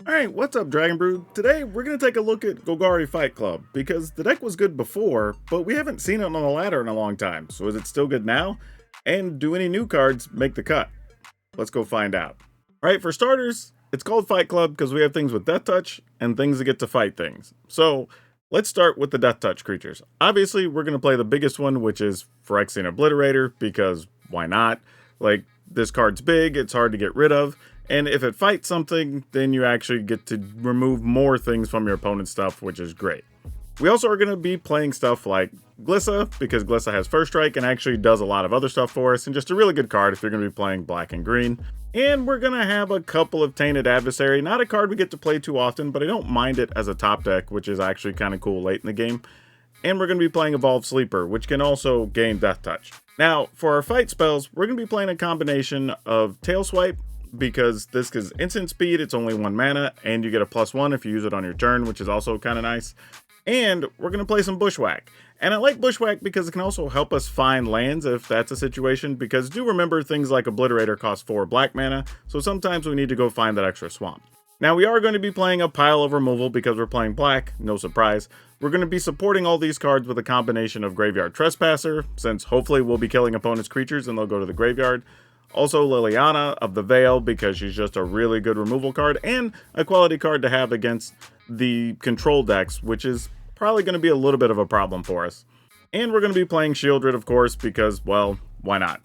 Alright, what's up Dragon Brood? Today we're going to take a look at Golgari Fight Club, because the deck was good before, but we haven't seen it on the ladder in a long time, so is it still good now? And do any new cards make the cut? Let's go find out. Alright, for starters, it's called Fight Club because we have things with Death Touch and things that get to fight things. So, let's start with the Death Touch creatures. Obviously, we're going to play the biggest one, which is Phyrexian Obliterator, because why not? Like, this card's big, it's hard to get rid of, and if it fights something, then you actually get to remove more things from your opponent's stuff, which is great. We also are going to be playing stuff like Glissa, because Glissa has First Strike and actually does a lot of other stuff for us, and just a really good card if you're going to be playing black and green. And we're going to have a couple of Tainted Adversary, not a card we get to play too often, but I don't mind it as a top deck, which is actually kind of cool late in the game. And we're going to be playing Evolved Sleeper, which can also gain Death Touch. Now, for our fight spells, we're going to be playing a combination of Tail Swipe, because this is instant speed, it's only 1 mana, and you get a +1 if you use it on your turn, which is also kind of nice. And we're going to play some Bushwhack. And I like Bushwhack because it can also help us find lands if that's a situation, because do remember things like Obliterator cost 4 black mana, so sometimes we need to go find that extra swamp. Now we are going to be playing a pile of removal because we're playing black, no surprise. We're going to be supporting all these cards with a combination of Graveyard Trespasser, since hopefully we'll be killing opponents' creatures and they'll go to the graveyard. Also Liliana of the Veil, because she's just a really good removal card, and a quality card to have against the control decks, which is probably going to be a little bit of a problem for us. And we're going to be playing Shieldred, of course, because, well, why not?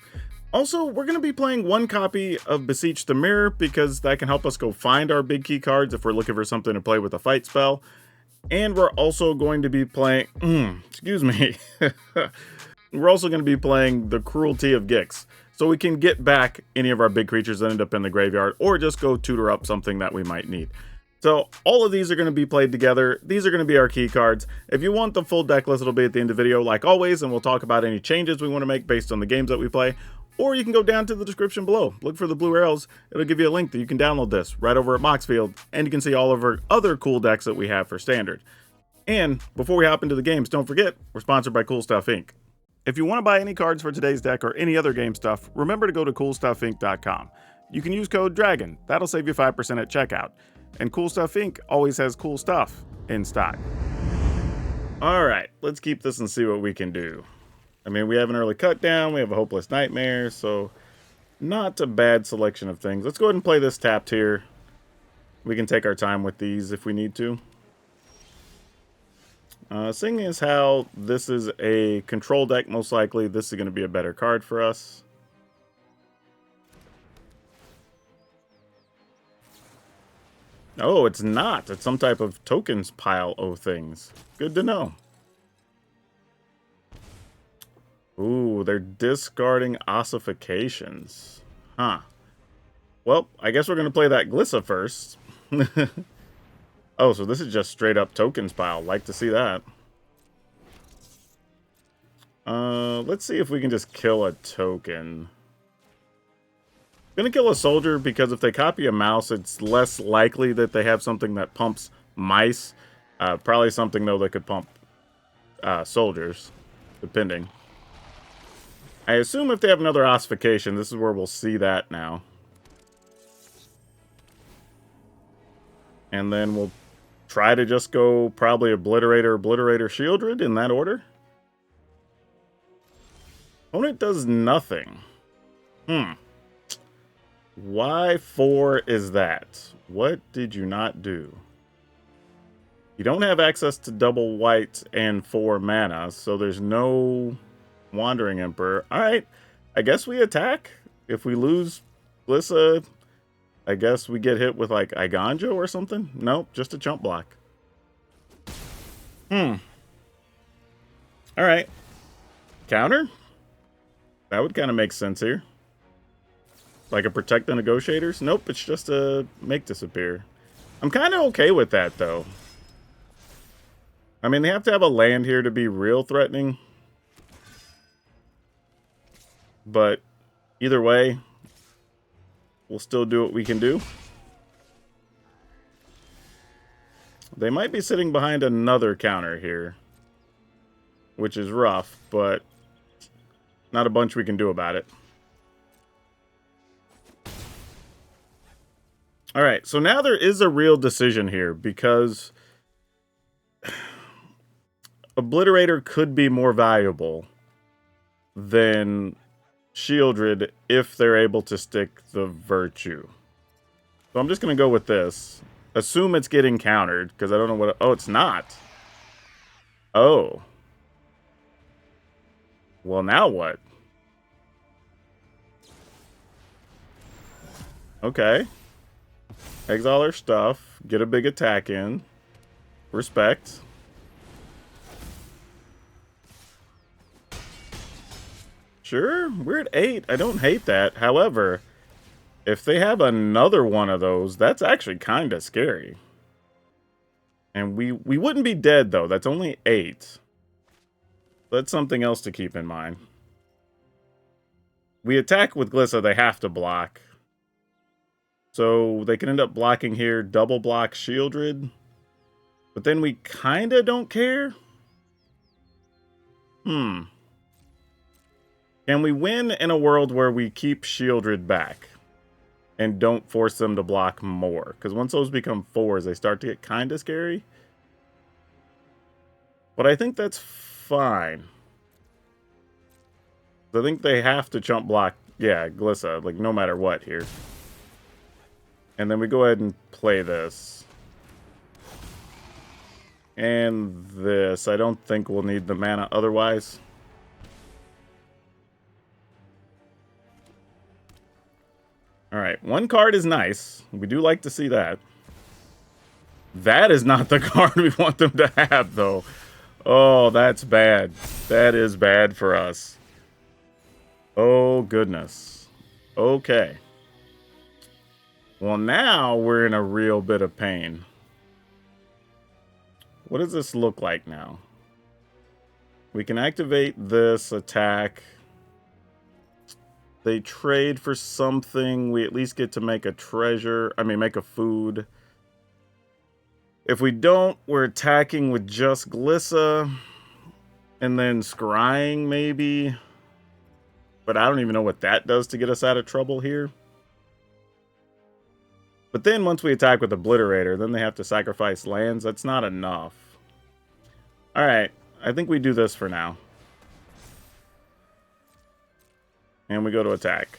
Also, we're going to be playing 1 copy of Beseech the Mirror, because that can help us go find our big key cards if we're looking for something to play with a fight spell. And we're also going to be playing... excuse me. We're also going to be playing the Cruelty of Gix, so we can get back any of our big creatures that end up in the graveyard, or just go tutor up something that we might need. So all of these are going to be played together. These are going to be our key cards. If you want the full deck list, it'll be at the end of the video like always, and we'll talk about any changes we want to make based on the games that we play. Or you can go down to the description below. Look for the blue arrows. It'll give you a link that you can download this right over at Moxfield, and you can see all of our other cool decks that we have for Standard. And before we hop into the games, don't forget, we're sponsored by Cool Stuff Inc. If you want to buy any cards for today's deck or any other game stuff, remember to go to CoolStuffInc.com. You can use code DRAGON. That'll save you 5% at checkout. And Cool Stuff Inc. always has cool stuff in stock. Alright, let's keep this and see what we can do. I mean, we have an early cut down, we have a Hopeless Nightmare, so not a bad selection of things. Let's go ahead and play this tapped here. We can take our time with these if we need to. Seeing as how this is a control deck, most likely this is going to be a better card for us. Oh, it's not. It's some type of tokens pile of things. Good to know. Ooh, they're discarding ossifications. Huh. Well, I guess we're going to play that Glissa first. Oh, so this is just straight up tokens pile. Like to see that. Let's see if we can just kill a token. I'm gonna kill a soldier because if they copy a mouse, it's less likely that they have something that pumps mice. Probably something, though, that could pump soldiers, depending. I assume if they have another ossification, this is where we'll see that now. And then we'll try to just go probably Obliterator, Shieldred in that order. Opponent does nothing. Why 4 is that? What did you not do? You don't have access to double white and 4 mana, so there's no Wandering Emperor. Alright, I guess we attack. If we lose Glissa, I guess we get hit with like Iganjo or something? Nope, just a chump block. Alright. Counter? That would kind of make sense here. Like a Protect the Negotiators? Nope, it's just a Make Disappear. I'm kind of okay with that, though. I mean, they have to have a land here to be real threatening. But either way, we'll still do what we can do. They might be sitting behind another counter here, which is rough, but not a bunch we can do about it. All right, so now there is a real decision here because Obliterator could be more valuable than Shieldred if they're able to stick the Virtue. So I'm just going to go with this. Assume it's getting countered, because I don't know what... Oh, it's not. Oh. Well, now what? Okay. Exile our stuff. Get a big attack in. Respect. Sure, we're at 8. I don't hate that. However, if they have another one of those, that's actually kind of scary. And we wouldn't be dead, though. That's only 8. That's something else to keep in mind. We attack with Glissa, they have to block. So they can end up blocking here, double block Shieldred. But then we kind of don't care. Can we win in a world where we keep Shieldred back and don't force them to block more? Because once those become 4s, they start to get kind of scary. But I think that's fine. I think they have to chump block, yeah, Glissa, like no matter what here. And then we go ahead and play this. And this. I don't think we'll need the mana otherwise. Alright, one card is nice. We do like to see that. That is not the card we want them to have, though. Oh, that's bad. That is bad for us. Oh, goodness. Okay. Well, now we're in a real bit of pain. What does this look like now? We can activate this attack. They trade for something. We at least get to make a treasure. I mean, make a food. If we don't, we're attacking with just Glissa. And then scrying, maybe. But I don't even know what that does to get us out of trouble here. But then once we attack with Obliterator, then they have to sacrifice lands. That's not enough. Alright, I think we do this for now. And we go to attack.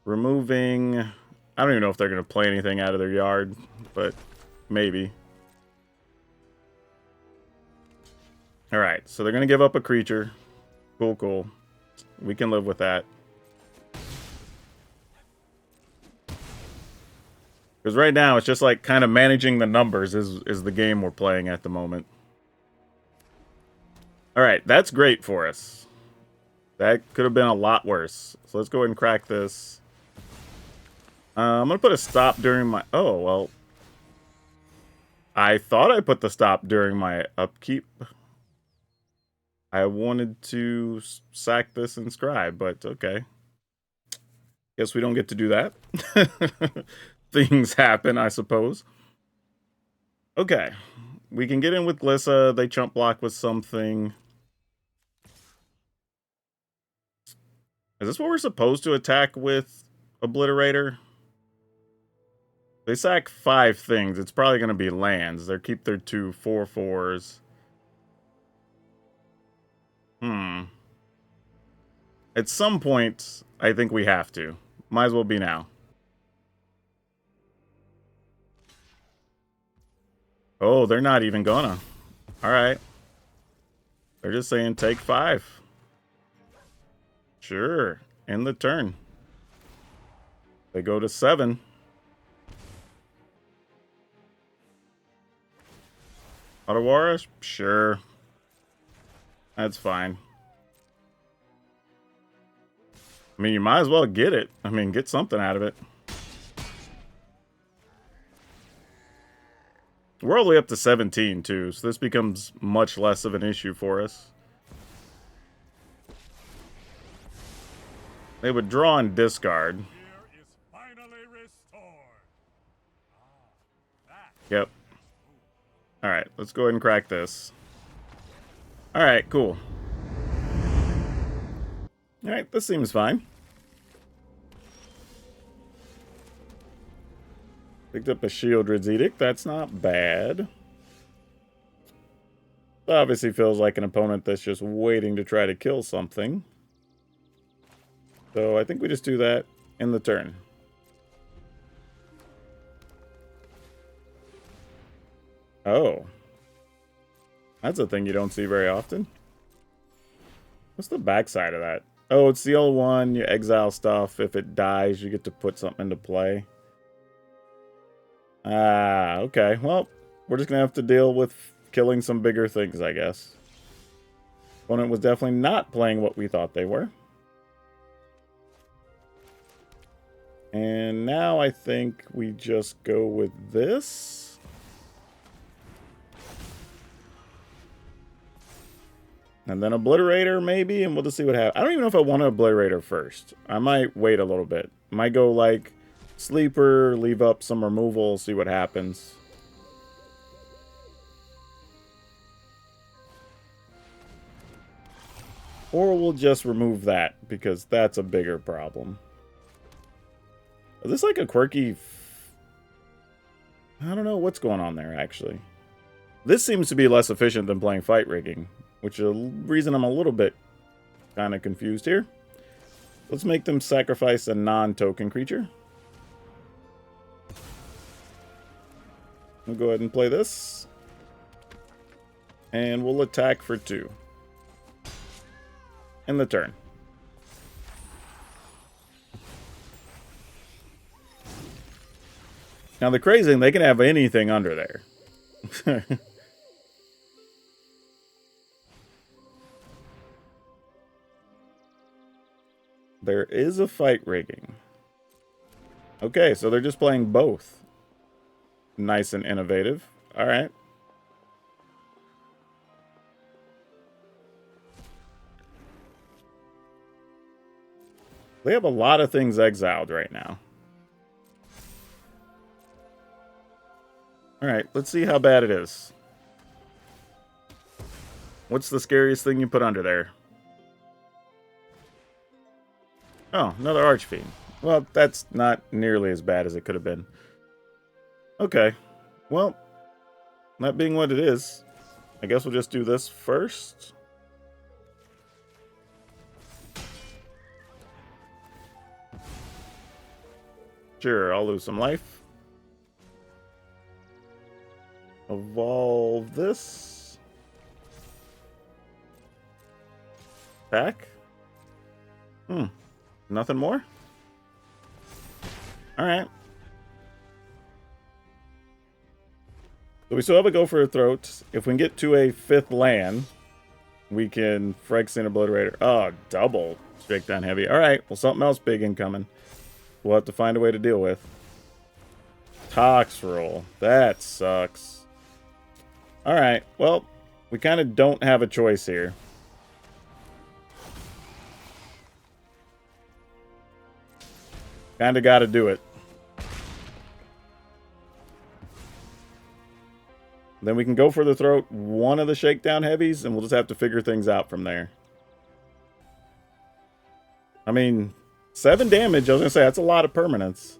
Removing... I don't even know if they're going to play anything out of their yard, but maybe. Alright, so they're going to give up a creature. Cool, cool. We can live with that. Because right now, it's just like kind of managing the numbers is the game we're playing at the moment. Alright, that's great for us. That could have been a lot worse. So let's go ahead and crack this. I'm going to put a stop during my... Oh, well. I thought I put the stop during my upkeep. I wanted to sack this and scribe, but okay. Guess we don't get to do that. Things happen, I suppose. Okay. We can get in with Glissa. They chump block with something. Is this what we're supposed to attack with Obliterator? They sack 5 things. It's probably going to be lands. They keep their 2 4/4s. At some point, I think we have to. Might as well be now. Oh, they're not even gonna. Alright. They're just saying take 5. Sure. End the turn. They go to 7. Otawara? Sure. That's fine. I mean, you might as well get it. I mean, get something out of it. We're all the way up to 17, too, so this becomes much less of an issue for us. They would draw and discard. Yep. Alright, let's go ahead and crack this. Alright, cool. Alright, this seems fine. Picked up a Shieldred's Edict. That's not bad. Obviously feels like an opponent that's just waiting to try to kill something. So I think we just do that in the turn. Oh. That's a thing you don't see very often. What's the backside of that? Oh, it's the old one. You exile stuff. If it dies, you get to put something into play. Ah, okay. Well, we're just going to have to deal with killing some bigger things, I guess. Opponent was definitely not playing what we thought they were. And now I think we just go with this. And then Obliterator, maybe, and we'll just see what happens. I don't even know if I want to Obliterator first. I might wait a little bit. Might go, like, Sleeper, leave up some removal, see what happens. Or we'll just remove that, because that's a bigger problem. Is this like a quirky... I don't know what's going on there, actually. This seems to be less efficient than playing Fight Rigging, which is a reason I'm a little bit kind of confused here. Let's make them sacrifice a non-token creature. We'll go ahead and play this. And we'll attack for 2. In the turn. Now the crazy thing, they can have anything under there. There is a Fight Rigging. Okay, so they're just playing both. Nice and innovative. Alright. They have a lot of things exiled right now. Alright, let's see how bad it is. What's the scariest thing you put under there? Oh, another Archfiend. Well, that's not nearly as bad as it could have been. Okay. Well, that being what it is, I guess we'll just do this first. Sure, I'll lose some life. Evolve this. Attack. Nothing more? Alright. So we still have a go for a throat. If we can get to a 5th land, we can Phyrexian Obliterator. Oh, double Shakedown Heavy. Alright, well, something else big incoming. We'll have to find a way to deal with. Tox roll. That sucks. Alright, well, we kind of don't have a choice here. Kind of got to do it. Then we can go for the throat one of the Shakedown Heavies, and we'll just have to figure things out from there. I mean, 7 damage, I was going to say, that's a lot of permanents.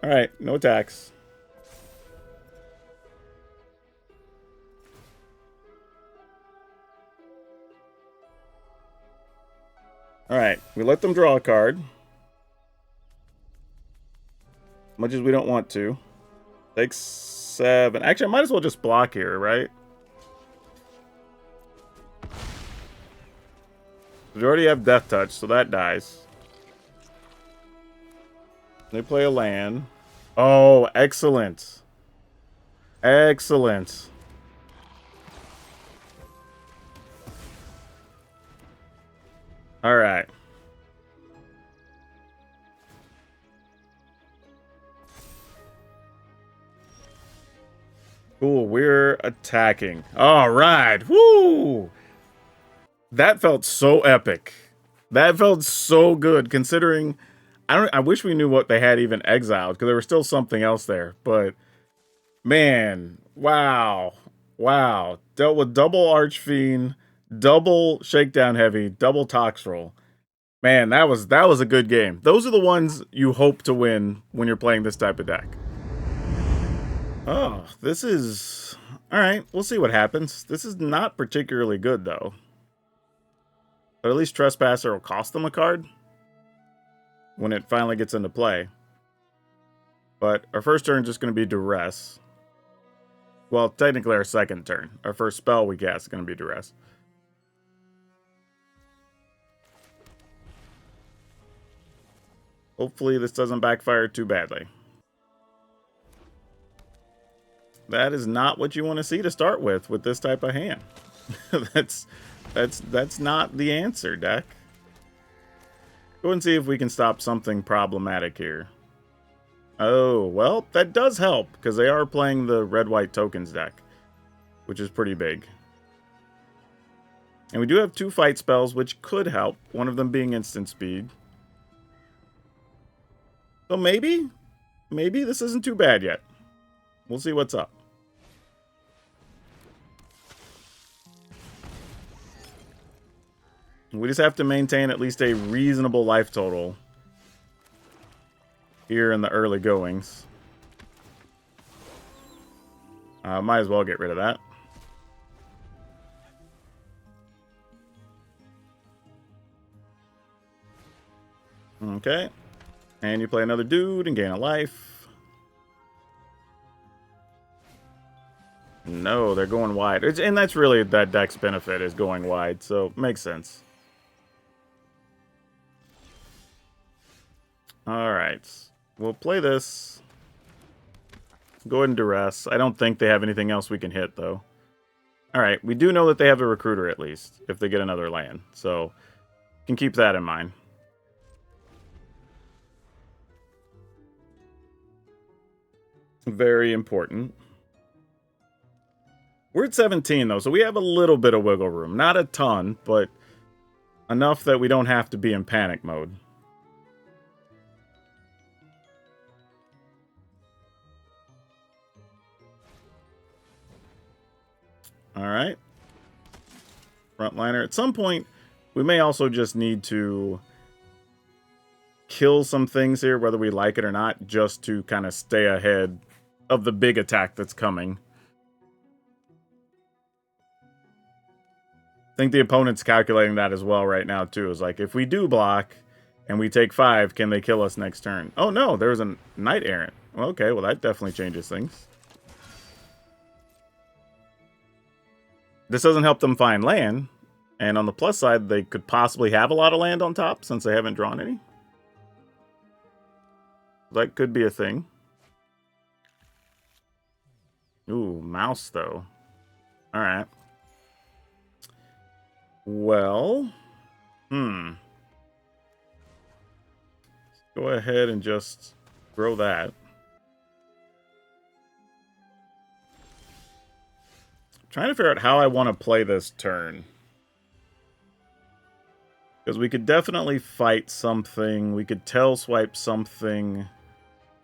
Alright, no attacks. Alright, we let them draw a card. Much as we don't want to. Takes 7. Actually, I might as well just block here, right? We already have Death Touch, so that dies. They play a land. Oh, excellent. Excellent. All right. Cool, we're attacking. All right. Woo! That felt so epic. That felt so good, considering I wish we knew what they had even exiled, because there was still something else there. But man, wow. Wow. Dealt with double Archfiend, double Shakedown Heavy, double Tox Roll. Man, that was a good game. Those are the ones you hope to win when you're playing this type of deck. Oh, this is... Alright, we'll see what happens. This is not particularly good, though. But at least Trespasser will cost them a card when it finally gets into play. But our first turn is just going to be Duress. Well, technically our second turn. Our first spell we cast is going to be Duress. Hopefully this doesn't backfire too badly. That is not what you want to see to start with this type of hand. That's not the answer, deck. Go and see if we can stop something problematic here. Oh, well, that does help, because they are playing the red-white tokens deck, which is pretty big. And we do have 2 fight spells, which could help, one of them being instant speed. So maybe this isn't too bad yet. We'll see what's up. We just have to maintain at least a reasonable life total here in the early goings. Might as well get rid of that. Okay. And you play another dude and gain a life. No, they're going wide. And that's really that deck's benefit, is going wide, so makes sense. Alright. We'll play this. Go ahead and Duress. I don't think they have anything else we can hit, though. Alright, we do know that they have a Recruiter, at least, if they get another land. So, can keep that in mind. Very important. We're at 17, though, so we have a little bit of wiggle room. Not a ton, but enough that we don't have to be in panic mode. Alright. Frontliner. At some point, we may also just need to kill some things here, whether we like it or not, just to kind of stay ahead of the big attack that's coming. I think the opponent's calculating that as well right now, too. Is like, if we do block and we take 5, can they kill us next turn? Oh, no, there's a Knight Errant. Well, okay, well, that definitely changes things. This doesn't help them find land. And on the plus side, they could possibly have a lot of land on top since they haven't drawn any. That could be a thing. Ooh, mouse, though. Alright. Well. Let's go ahead and just grow that. Trying to figure out how I want to play this turn. Because we could definitely fight something. We could tail swipe something.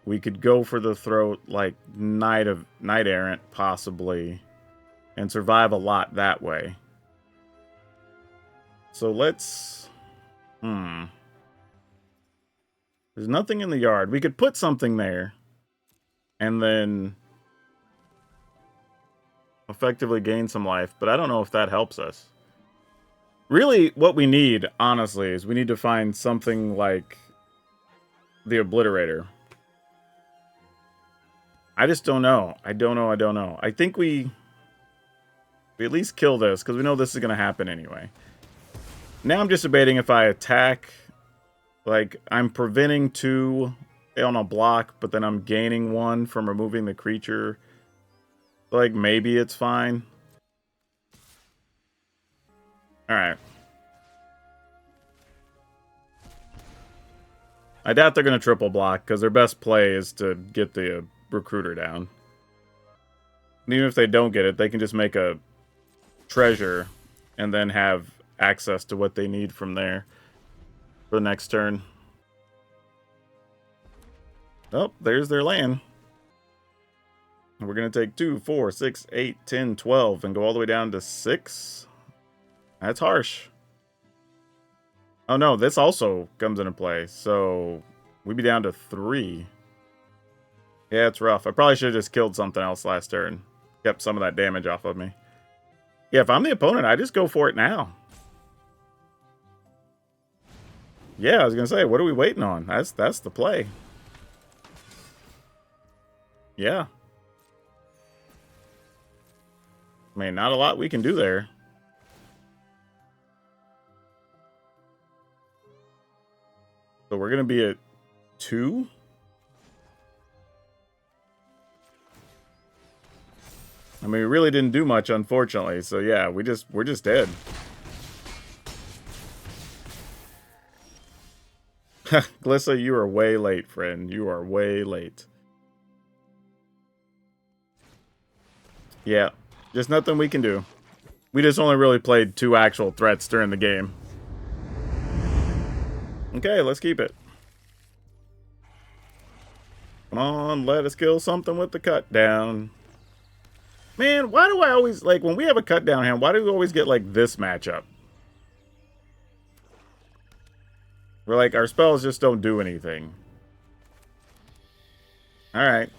We could go for the throat like Knight Errant, possibly. And survive a lot that way. So let's... There's nothing in the yard. We could put something there. And then effectively gain some life. But I don't know if that helps us. Really, what we need, honestly, is we need to find something like the Obliterator. I just don't know. I don't know. I think we at least kill this, because we know this is going to happen anyway. Now I'm just debating if I attack, like, I'm preventing 2 on a block, but then I'm gaining 1 from removing the creature. Like, maybe it's fine. Alright. I doubt they're going to triple block, because their best play is to get the Recruiter down. And even if they don't get it, they can just make a treasure and then have access to what they need from there for the next turn. Oh, there's their land. We're going to take 2, 4, 6, 8, 10, 12 and go all the way down to 6. That's harsh. Oh no, this also comes into play. So we'd be down to 3. Yeah, it's rough. I probably should have just killed something else last turn. Kept some of that damage off of me. Yeah, if I'm the opponent, I just go for it now. Yeah, I was going to say, what are we waiting on? That's the play. Yeah. I mean, not a lot we can do there. So we're going to be at 2. I mean, we really didn't do much, unfortunately. So yeah, we're just dead. Glissa, you are way late, friend. You are way late. Yeah, just nothing we can do. We just only really played 2 actual threats during the game. Okay, let's keep it. Come on, let us kill something with the cut down. Man, why do I always, like, when we have a cut down hand, why do we always get, like, this matchup? We're like, our spells just don't do anything. Alright.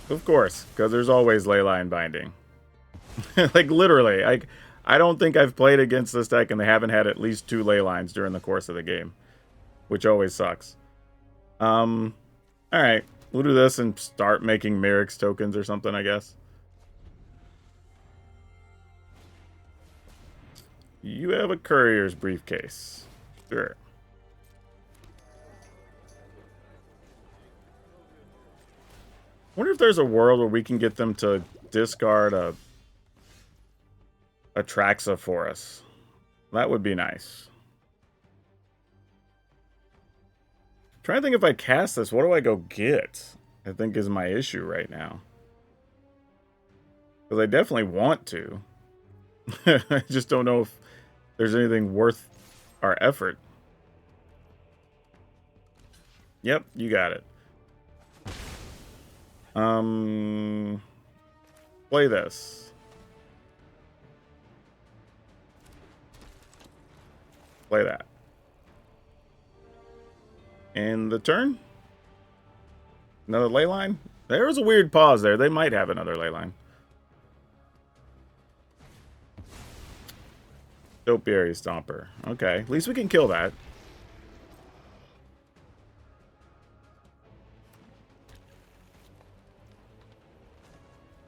Of course, because there's always Leyline Binding. Like, literally, I don't think I've played against this deck and they haven't had at least 2 Leylines during the course of the game. Which always sucks. Alright. We'll do this and start making Merrick's tokens or something, I guess. You have a courier's briefcase. Sure. Wonder if there's a world where we can get them to discard a Traxa for us. That would be nice. I'm trying to think if I cast this, what do I go get? I think is my issue right now. Because I definitely want to. I just don't know if there's anything worth our effort. Yep, you got it. Play this. Play that. And the turn? Another Leyline? There was a weird pause there. They might have another Leyline. Topiary Stomper. Okay, at least we can kill that.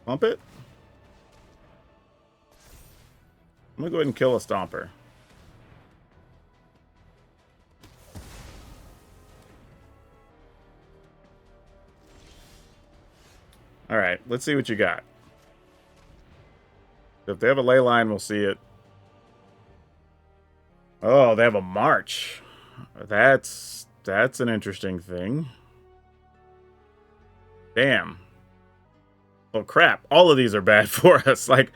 Pump it? I'm gonna go ahead and kill a Stomper. Alright, let's see what you got. If they have a Leyline, we'll see it. Oh, they have a March. That's an interesting thing. Damn. Oh, crap. All of these are bad for us. Like,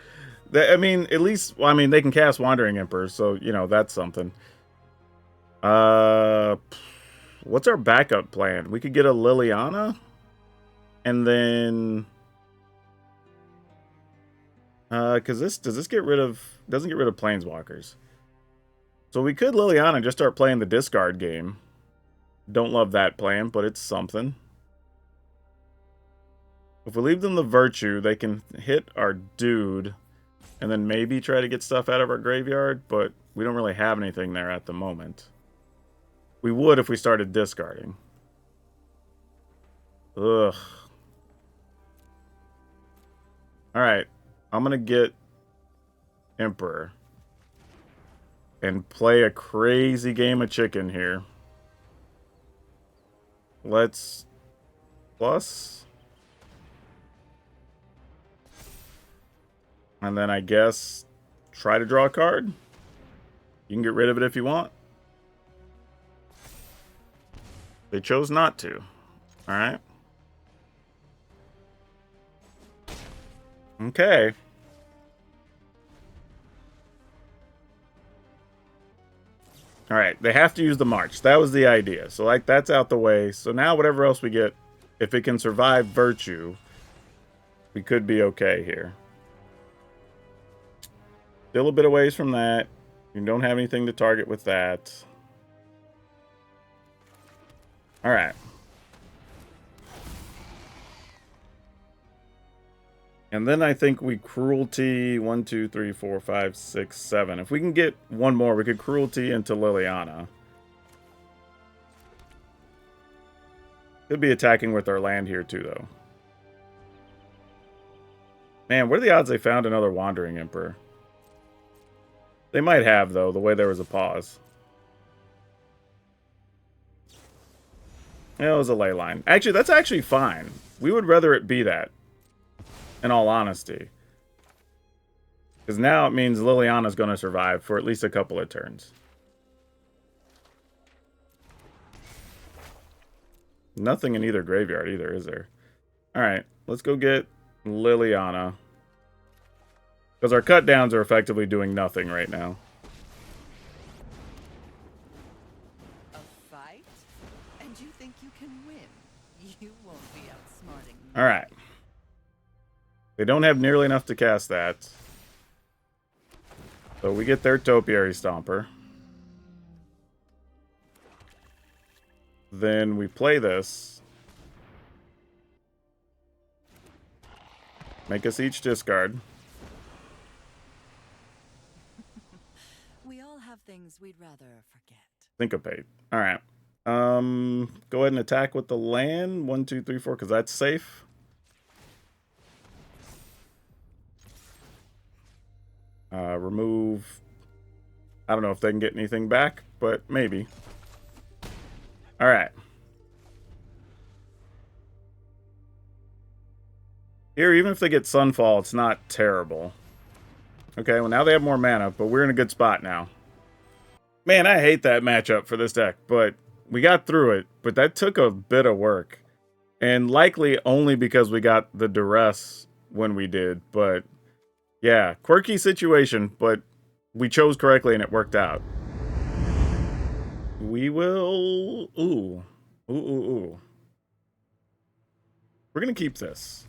I mean, at least, well, I mean, they can cast Wandering Emperor, so, you know, that's something. What's our backup plan? We could get a Liliana, and then, because does this get rid of, doesn't get rid of Planeswalkers. So we could Liliana and just start playing the discard game. Don't love that plan, but it's something. If we leave them the Virtue, they can hit our dude and then maybe try to get stuff out of our graveyard, but we don't really have anything there at the moment. We would if we started discarding. Ugh. Alright. I'm going to get Emperor and play a crazy game of chicken here. Let's plus. And then I guess try to draw a card. You can get rid of it if you want. They chose not to. Alright. Okay. Alright, they have to use the March. That was the idea. So, like, that's out the way. So now whatever else we get, if it can survive Virtue, we could be okay here. Still a bit of ways from that. You don't have anything to target with that. Alright. And then I think we cruelty 1, 2, 3, 4, 5, 6, 7. If we can get one more, we could cruelty into Liliana. Could be attacking with our land here too, though. Man, what are the odds they found another Wandering Emperor? They might have, though, the way there was a pause. Yeah, it was a ley line. Actually, that's actually fine. We would rather it be that, in all honesty. Because now it means Liliana's going to survive for at least a couple of turns. Nothing in either graveyard either, is there? Alright, let's go get Liliana. Because our cut downs are effectively doing nothing right now. A fight? And you think you can win? You won't be outsmarting me. Alright. They don't have nearly enough to cast that. So we get their Topiary Stomper. Then we play this. Make us each discard. We all have things we'd rather forget. Syncopate. Alright. Go ahead and attack with the land. 1, 2, 3, 4, because that's safe. Remove. I don't know if they can get anything back, but maybe. Alright. Here, even if they get Sunfall, it's not terrible. Okay, well now they have more mana, but we're in a good spot now. Man, I hate that matchup for this deck, but we got through it. But that took a bit of work. And likely only because we got the duress when we did. But yeah, quirky situation, but we chose correctly and it worked out. We will... Ooh. We're going to keep this.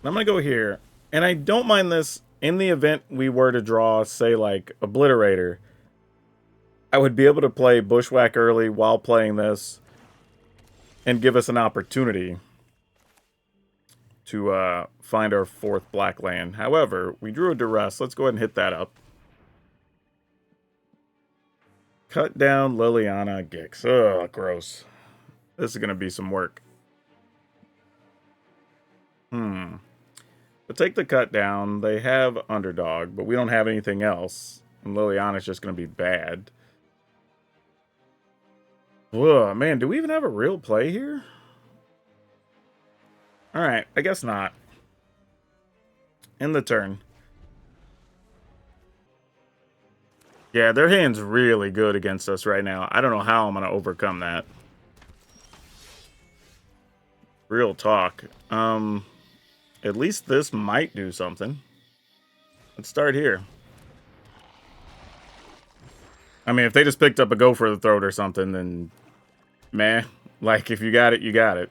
I'm going to go here. And I don't mind this in the event we were to draw, say, like, Obliterator. I would be able to play Bushwhack early while playing this and give us an opportunity to find our 4th black land. However, we drew a duress. Let's go ahead and hit that up. Cut down Liliana Gix. Ugh, gross. This is going to be some work. But take the cut down. They have Underdog, but we don't have anything else. And Liliana's just going to be bad. Ugh, man, do we even have a real play here? Alright, I guess not. End the turn. Yeah, their hand's really good against us right now. I don't know how I'm going to overcome that. Real talk. At least this might do something. Let's start here. I mean, if they just picked up a Go for the Throat or something, then... Meh. Like, if you got it, you got it.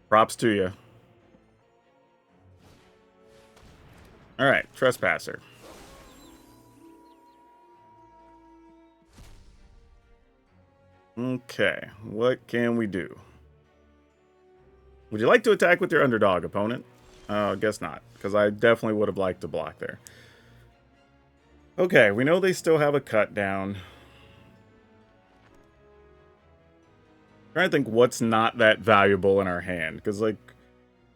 Props to you. Alright, Trespasser. Okay, what can we do? Would you like to attack with your underdog opponent? Guess not, because I definitely would have liked to block there. Okay, we know they still have a cut down. Trying to think what's not that valuable in our hand, because like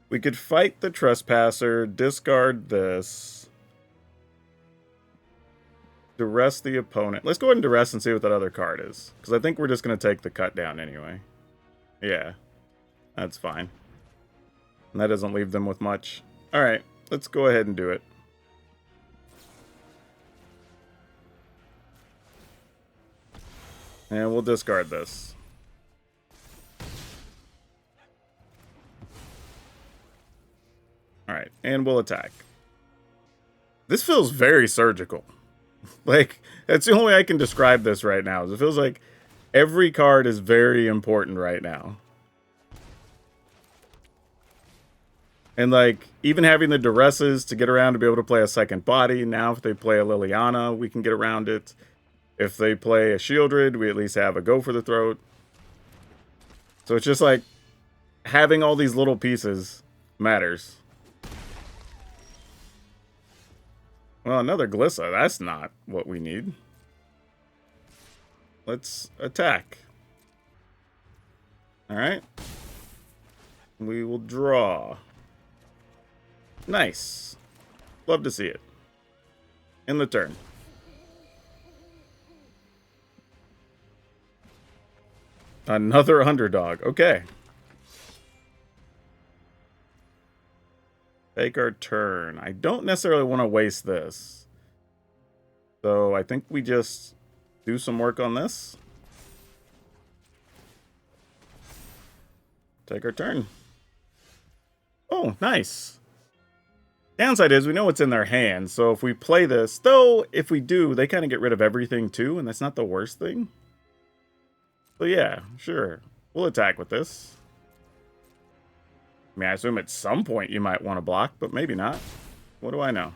we could fight the Trespasser, discard this, duress the opponent. Let's go ahead and duress and see what that other card is, because I think we're just going to take the cut down anyway. Yeah, that's fine. And that doesn't leave them with much. Alright, let's go ahead and do it. And we'll discard this. Alright, and we'll attack. This feels very surgical. Like, that's the only way I can describe this right now. It feels like every card is very important right now. And, like, even having the duresses to get around to be able to play a second body. Now, if they play a Liliana, we can get around it. If they play a Shieldred, we at least have a Go for the Throat. So it's just like, having all these little pieces matters. Well, another Glissa. That's not what we need. Let's attack. Alright. We will draw. Nice. Love to see it. In the turn. Another underdog. Okay. Take our turn. I don't necessarily want to waste this. So I think we just do some work on this. Take our turn. Oh, nice. Downside is we know what's in their hands, so if we play this, though, if we do, they kind of get rid of everything too, and that's not the worst thing. So yeah, sure. We'll attack with this. I mean, I assume at some point you might want to block, but maybe not. What do I know?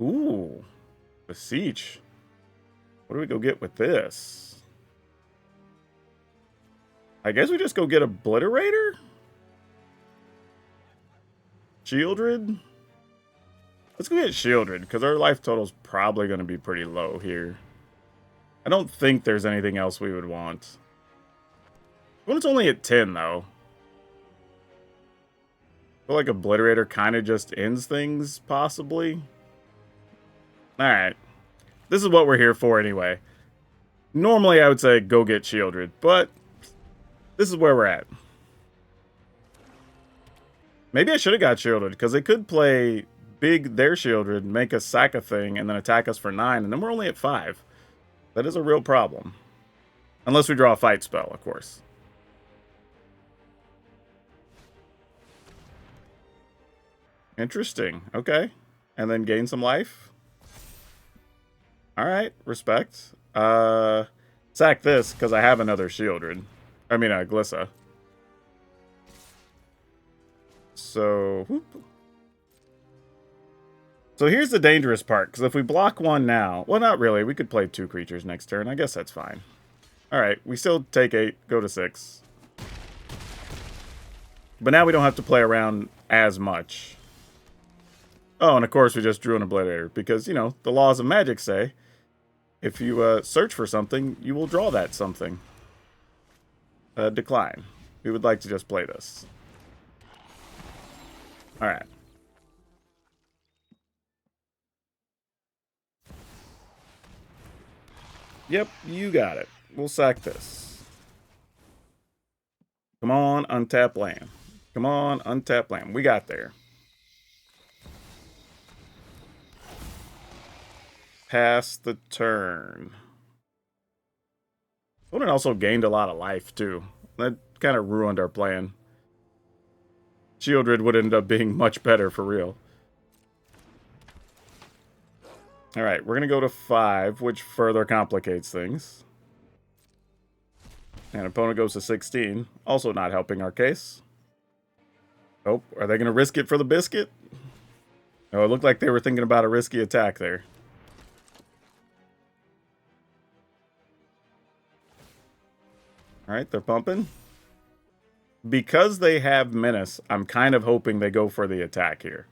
Ooh, Beseech. What do we go get with this? I guess we just go get Obliterator? Shieldred? Let's go get Shieldred, because our life total's probably going to be pretty low here. I don't think there's anything else we would want. When it's only at 10, though. I feel like Obliterator kind of just ends things, possibly. Alright. This is what we're here for anyway. Normally, I would say go get Shieldred, but this is where we're at. Maybe I should have got Shieldred, because they could play big their Shieldred, make us sack a thing, and then attack us for 9, and then we're only at 5. That is a real problem. Unless we draw a fight spell, of course. Interesting. Okay. And then gain some life. Alright, respect. Sack this, because I have another Shieldred. I mean, Glissa. So, whoop. So here's the dangerous part, because if we block one now... Well, not really. We could play 2 creatures next turn. I guess that's fine. Alright, we still take 8, go to 6. But now we don't have to play around as much. Oh, and of course we just drew an Obliterator, because, you know, the laws of Magic say, if you search for something, you will draw that something. Decline. We would like to just play this. Alright. Yep, you got it. We'll sack this. Come on, untap land. Come on, untap land. We got there. Pass the turn. Opponent also gained a lot of life, too. That kind of ruined our plan. Shieldred would end up being much better, for real. Alright, we're going to go to 5, which further complicates things. And opponent goes to 16. Also not helping our case. Oh, are they going to risk it for the biscuit? Oh, it looked like they were thinking about a risky attack there. Alright, they're pumping. Because they have Menace, I'm kind of hoping they go for the attack here.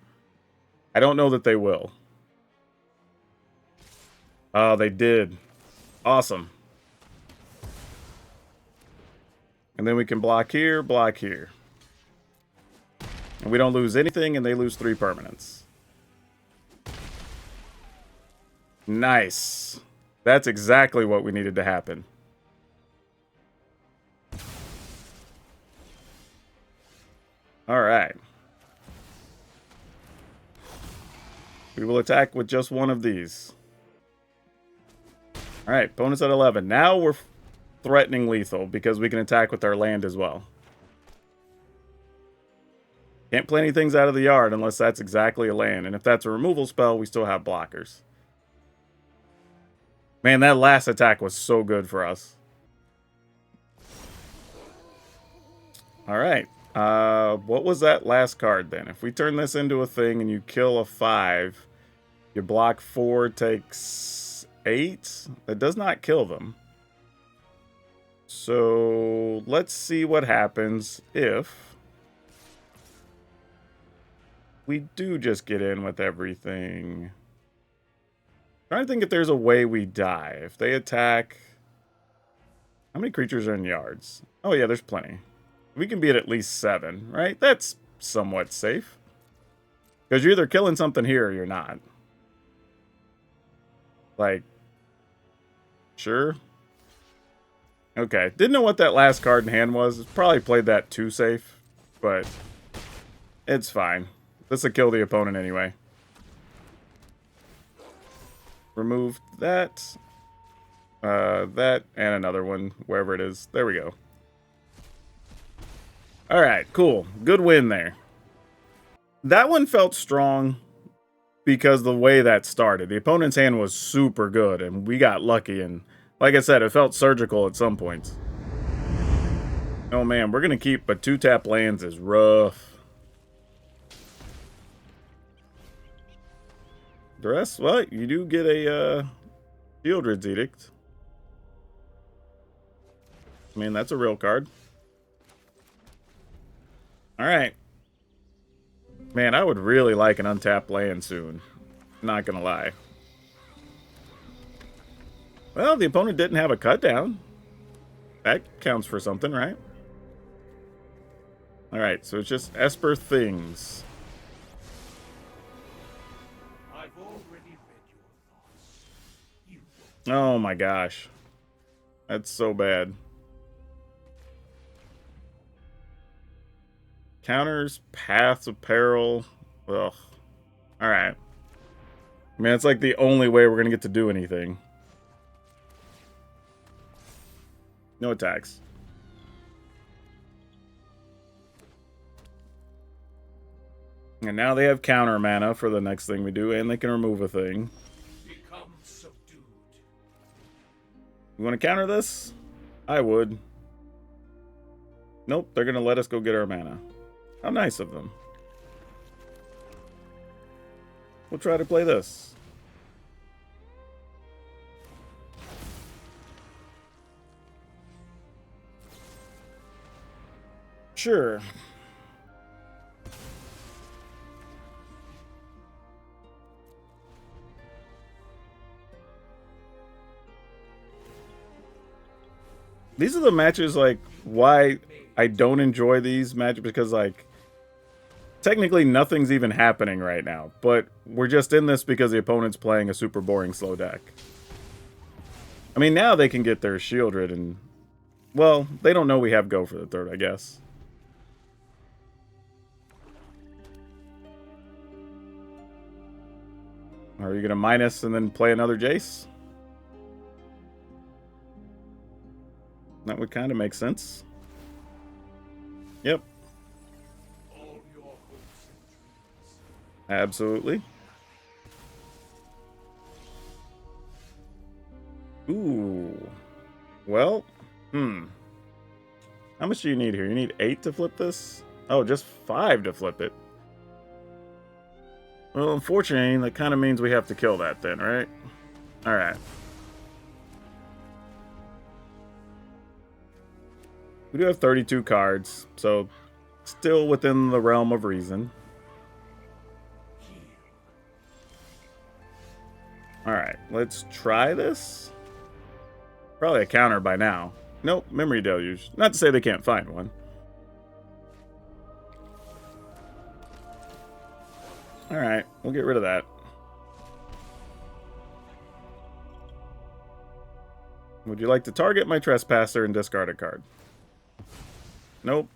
I don't know that they will. Oh, they did. Awesome. And then we can block here, block here. And we don't lose anything, and they lose 3 permanents. Nice. That's exactly what we needed to happen. Alright. We will attack with just one of these. Alright, opponent's at 11. Now we're threatening lethal because we can attack with our land as well. Can't play any things out of the yard unless that's exactly a land. And if that's a removal spell, we still have blockers. Man, that last attack was so good for us. All right. What was that last card then? If we turn this into a thing and you kill a 5, you block 4, takes 8. That does not kill them. So let's see what happens if we do just get in with everything. I'm trying to think if there's a way we die. If they attack... How many creatures are in yards? Oh yeah, there's plenty. We can be at least 7, right? That's somewhat safe. Because you're either killing something here or you're not. Like, sure. Okay, didn't know what that last card in hand was. Probably played that too safe, but it's fine. This will kill the opponent anyway. Remove that. That and another one, wherever it is. There we go. Alright, cool. Good win there. That one felt strong because the way that started. The opponent's hand was super good, and we got lucky, and like I said, it felt surgical at some points. Oh man, we're going to keep, but 2-tap lands is rough. The rest, well, you do get a Shieldred's Edict. I mean, that's a real card. Alright. Man, I would really like an untapped land soon. Not gonna lie. Well, the opponent didn't have a cut down. That counts for something, right? Alright, so it's just Esper things. I've already read your thoughts. Oh my gosh. That's so bad. Counters, Paths of Peril. Ugh. Alright. I mean, it's like the only way we're going to get to do anything. No attacks. And now they have counter mana for the next thing we do, and they can remove a thing. Become subdued. You want to counter this? I would. Nope, they're going to let us go get our mana. How nice of them. We'll try to play this. Sure. These are the matches, like, why I don't enjoy these matches, because, like, technically nothing's even happening right now, but we're just in this because the opponent's playing a super boring slow deck. I mean, now they can get their Shieldred and, well, they don't know we have Go for the third, I guess. Are you going to minus and then play another Jace? That would kind of make sense. Yep. All your hopes and dreams. Absolutely. Ooh. Well, how much do you need here? You need 8 to flip this? Oh, just 5 to flip it. Well, unfortunately, that kind of means we have to kill that then, right? Alright. We do have 32 cards, so still within the realm of reason. Alright, let's try this. Probably a counter by now. Nope, Memory Deluge. Not to say they can't find one. Alright, we'll get rid of that. Would you like to target my Trespasser and discard a card? Nope.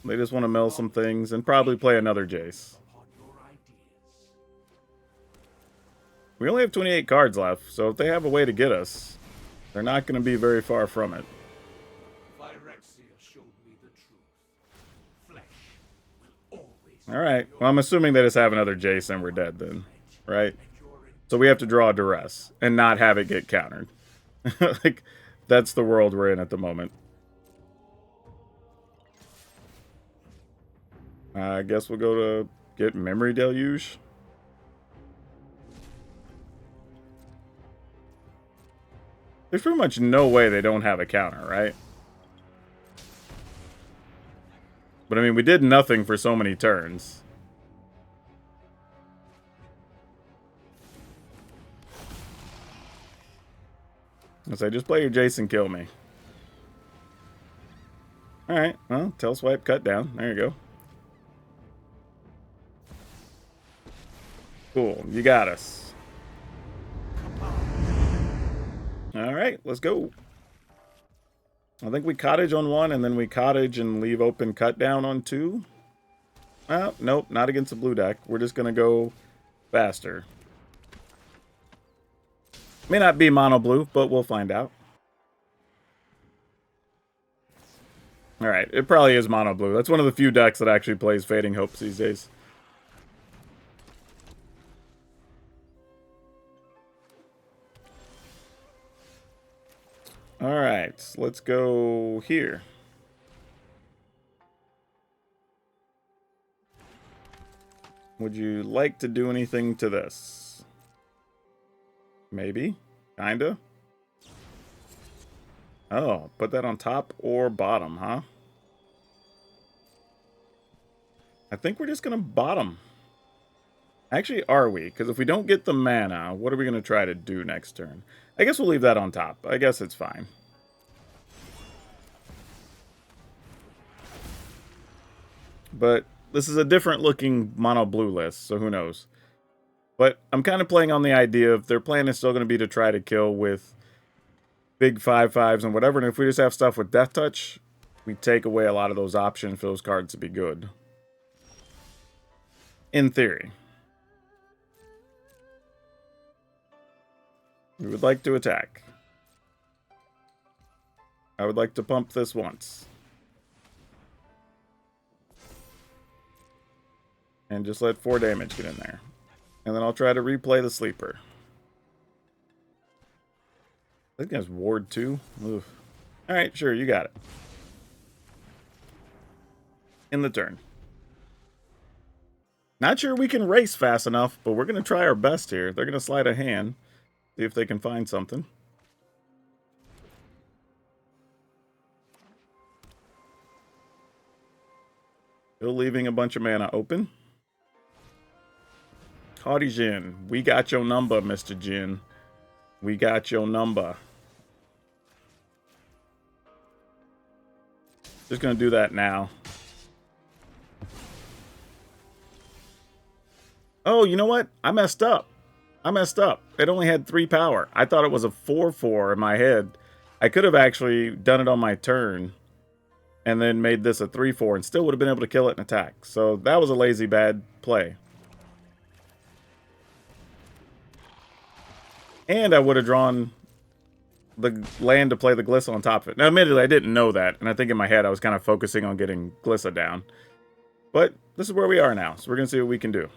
They just want to mill some things and probably play another Jace. We only have 28 cards left, so if they have a way to get us, they're not going to be very far from it. Phyrexia showed me the truth. Flesh will always. Alright, well, I'm assuming they just have another Jace and we're dead then, right? So we have to draw a Duress and not have it get countered. Like, that's the world we're in at the moment. I guess we'll go to get Memory Deluge. There's pretty much no way they don't have a counter, right? But I mean, we did nothing for so many turns. I say, just play your Jason, kill me. Alright, well, tail swipe, cut down. There you go. Cool, you got us. Alright, let's go. I think we cottage on 1, and then we cottage and leave open cut down on 2. Well, nope, not against the blue deck. We're just going to go faster. May not be mono blue, but we'll find out. Alright, it probably is mono blue. That's one of the few decks that actually plays Fading Hopes these days. Alright, let's go here. Would you like to do anything to this? Maybe? Kinda? Oh, put that on top or bottom, huh? I think we're just gonna bottom. Actually, are we? Because if we don't get the mana, what are we gonna try to do next turn? I guess we'll leave that on top. I guess it's fine. But this is a different looking mono blue list, so who knows. But I'm kind of playing on the idea of their plan is still going to be to try to kill with big 5/5s and whatever. And if we just have stuff with Death Touch, we take away a lot of those options for those cards to be good. In theory. We would like to attack. I would like to pump this once. And just let 4 damage get in there. And then I'll try to replay the sleeper. I think that's Ward 2. Oof. Alright, sure, you got it. In the turn. Not sure we can race fast enough, but we're going to try our best here. They're going to slide a hand. See if they can find something. Still leaving a bunch of mana open. Howdy, Jin. We got your number, Mr. Jin. We got your number. Just going to do that now. Oh, you know what? I messed up. It only had 3 power. I thought it was a 4/4 in my head. I could have actually done it on my turn and then made this a 3/4 and still would have been able to kill it and attack. So that was a lazy bad play. And I would have drawn the land to play the Glissa on top of it. Now, admittedly, I didn't know that, and I think in my head I was kind of focusing on getting Glissa down. But this is where we are now, so we're going to see what we can do.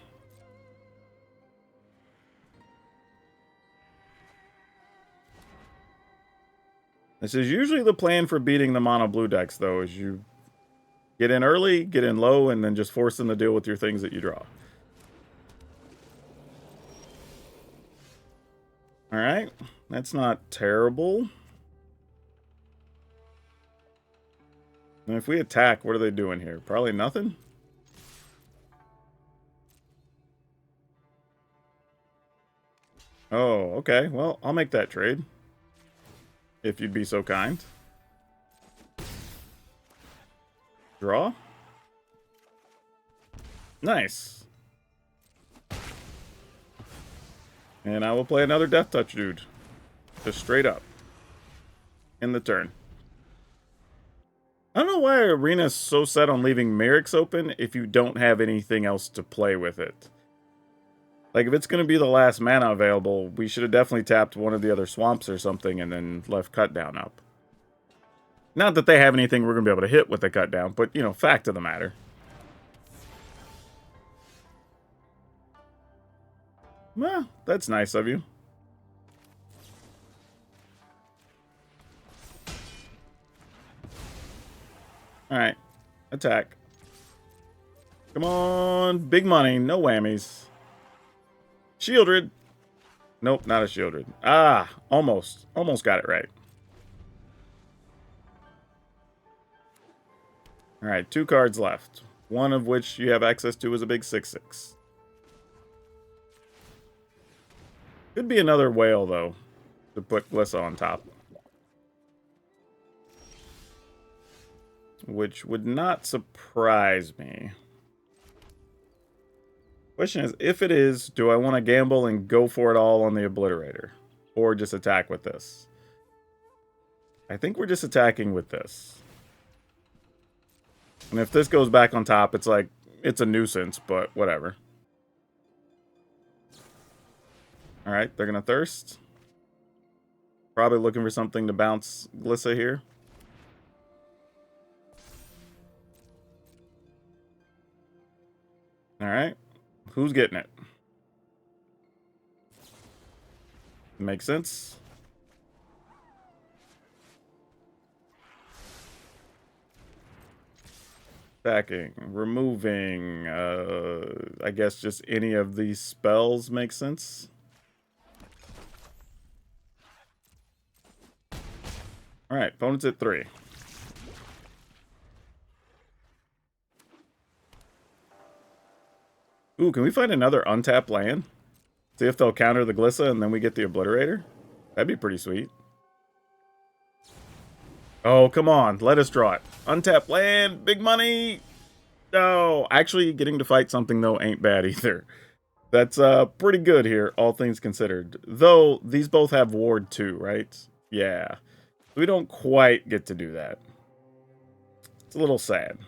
This is usually the plan for beating the mono blue decks, though, is you get in early, get in low, and then just force them to deal with your things that you draw. Alright, that's not terrible. And if we attack, what are they doing here? Probably nothing? Oh, okay. Well, I'll make that trade. If you'd be so kind. Draw. Nice. And I will play another Death Touch dude. Just straight up. In the turn. I don't know why Arena's so set on leaving Merrick's open if you don't have anything else to play with it. Like, if it's going to be the last mana available, we should have definitely tapped one of the other swamps or something and then left Cut Down up. Not that they have anything we're going to be able to hit with the Cut Down, but, you know, fact of the matter. Well, that's nice of you. Alright. Attack. Come on. Big money. No whammies. Shieldred. Nope, not a Shieldred. Ah, almost. Almost got it right. Alright, 2 cards left. One of which you have access to is a big 6/6. Could be another whale, though, to put Glissa on top. Which would not surprise me. Question is, if it is, do I want to gamble and go for it all on the Obliterator? Or just attack with this? I think we're just attacking with this. And if this goes back on top, it's like, it's a nuisance, but whatever. Alright, they're going to thirst. Probably looking for something to bounce Glissa here. Alright. Who's getting it? Makes sense. Attacking, removing, I guess just any of these spells makes sense. Alright, opponent's at 3. Ooh, can we find another untapped land? See if they'll counter the Glissa and then we get the Obliterator? That'd be pretty sweet. Oh, come on. Let us draw it. Untapped land. Big money. No. Actually, getting to fight something, though, ain't bad either. That's pretty good here, all things considered. Though, these both have Ward too, right? Yeah. We don't quite get to do that. It's a little sad.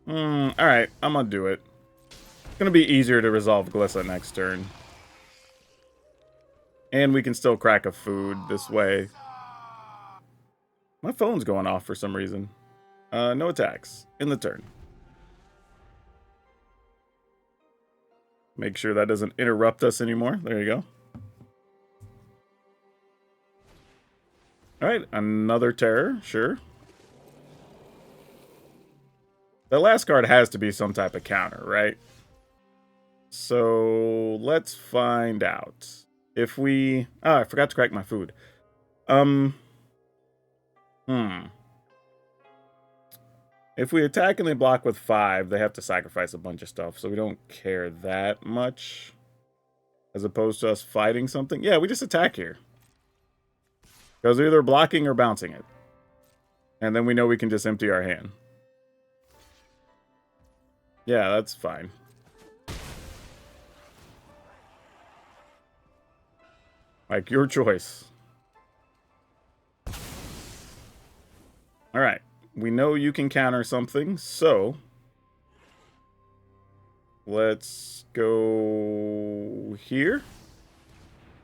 Alright, I'm gonna do it. It's gonna be easier to resolve Glissa next turn. And we can still crack a food this way. My phone's going off for some reason. No attacks. In the turn. Make sure that doesn't interrupt us anymore. There you go. Alright, another terror. Sure. The last card has to be some type of counter, right? So, let's find out. If we... Oh, I forgot to crack my food. If we attack and they block with 5, they have to sacrifice a bunch of stuff, so we don't care that much. As opposed to us fighting something. Yeah, we just attack here. Because we're either blocking or bouncing it. And then we know we can just empty our hand. Yeah, that's fine. Like, your choice. Alright. We know you can counter something, so... let's go here.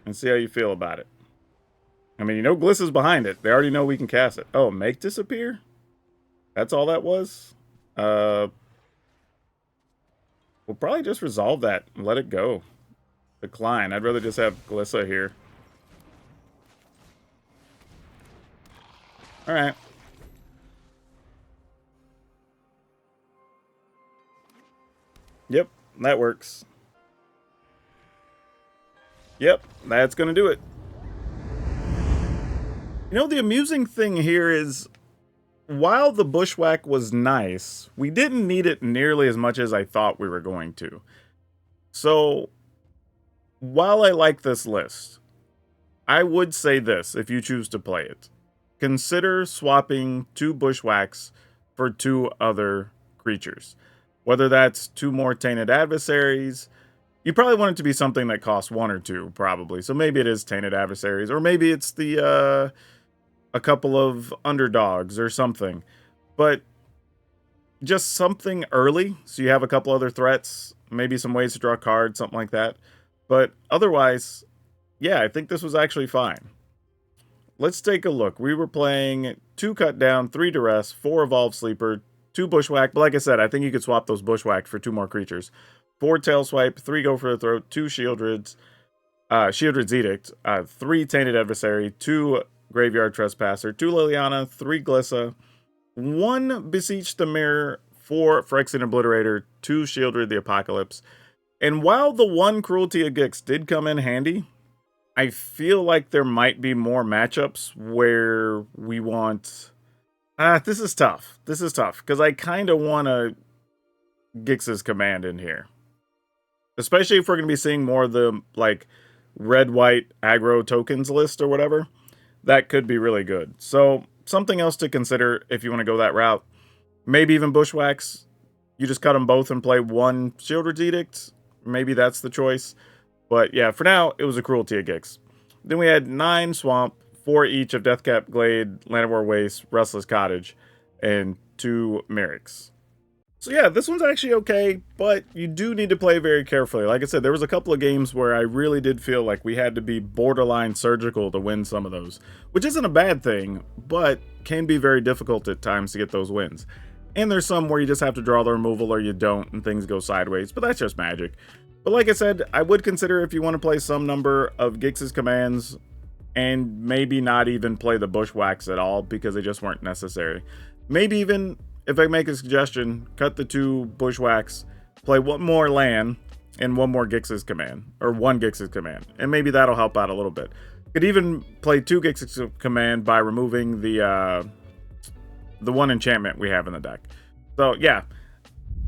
And see how you feel about it. I mean, you know Glissa's behind it. They already know we can cast it. Oh, make disappear? That's all that was? We'll probably just resolve that and let it go. Decline. I'd rather just have Glissa here. Alright. Yep, that works. Yep, that's gonna do it. You know, the amusing thing here is, while the Bushwhack was nice, we didn't need it nearly as much as I thought we were going to. So, while I like this list, I would say this if you choose to play it. Consider swapping 2 Bushwhacks for 2 other creatures. Whether that's 2 more Tainted Adversaries. You probably want it to be something that costs 1 or 2, probably. So maybe it is Tainted Adversaries. Or maybe it's the a couple of Underdogs or something. But just something early, so you have a couple other threats. Maybe some ways to draw cards, something like that. But otherwise, yeah, I think this was actually fine. Let's take a look. We were playing 2 Cut Down, 3 Duress, 4 Evolved Sleeper, 2 Bushwhack. But like I said, I think you could swap those Bushwhacks for 2 more creatures. 4 Tail Swipe, 3 Go for the Throat, 2 Shieldred's Edict, 3 Tainted Adversary, 2 Graveyard Trespasser, 2 Liliana, 3 Glissa, 1 Beseech the Mirror, 4 Phyrexian Obliterator, 2 Shieldred the Apocalypse. And while the 1 Cruelty of Gix did come in handy, I feel like there might be more matchups where we want... this is tough. This is tough, because I kind of want a Gix's Command in here. Especially if we're going to be seeing more of the, like, red-white aggro tokens list or whatever. That could be really good. So, something else to consider if you want to go that route. Maybe even Bushwhacks. You just cut them both and play 1 Shieldred's Edict. Maybe that's the choice. But yeah, for now, it was a Cruelty of Gix. Then we had 9 Swamp, 4 each of Deathcap Glade, Land of War Waste, Restless Cottage, and 2 Merrics. So yeah, this one's actually okay, but you do need to play very carefully. Like I said, there was a couple of games where I really did feel like we had to be borderline surgical to win some of those, which isn't a bad thing, but can be very difficult at times to get those wins. And there's some where you just have to draw the removal or you don't and things go sideways, but that's just Magic. But like I said, I would consider if you want to play some number of Gix's commands and maybe not even play the Bushwhacks at all because they just weren't necessary. Maybe even, if I make a suggestion, cut the 2 Bushwhacks, play 1 more land, and 1 more Gix's command, or 1 Gix's command, and maybe that'll help out a little bit. Could even play 2 Gix's command by removing the 1 enchantment we have in the deck. So yeah,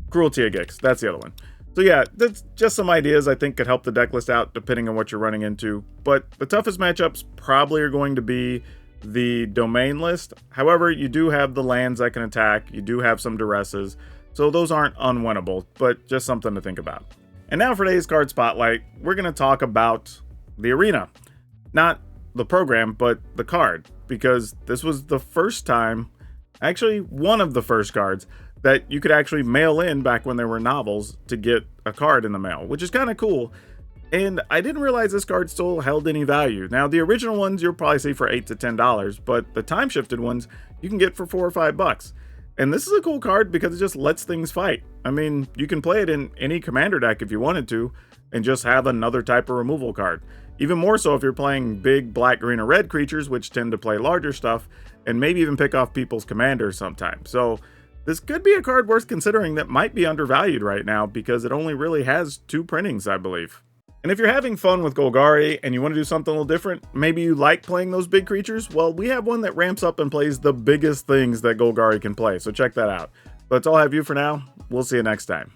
Cruelty of Gix, that's the other one. So yeah, that's just some ideas I think could help the deck list out depending on what you're running into. But the toughest matchups probably are going to be the domain list. However, you do have the lands that can attack. You do have some duresses. So those aren't unwinnable, but just something to think about. And now for today's card spotlight, we're going to talk about the arena. Not the program, but the card. Because this was the first time, actually one of the first cards, that you could actually mail in back when there were novels to get a card in the mail, which is kind of cool. And I didn't realize this card still held any value. Now, the original ones you'll probably see for $8 to $10, but the time-shifted ones you can get for $4 or $5. And this is a cool card because it just lets things fight. I mean, you can play it in any commander deck if you wanted to, and just have another type of removal card. Even more so if you're playing big black, green, or red creatures, which tend to play larger stuff, and maybe even pick off people's commanders sometimes. So this could be a card worth considering that might be undervalued right now because it only really has 2 printings, I believe. And if you're having fun with Golgari and you want to do something a little different, maybe you like playing those big creatures, well, we have one that ramps up and plays the biggest things that Golgari can play, so check that out. But that's all I have for you for now. We'll see you next time.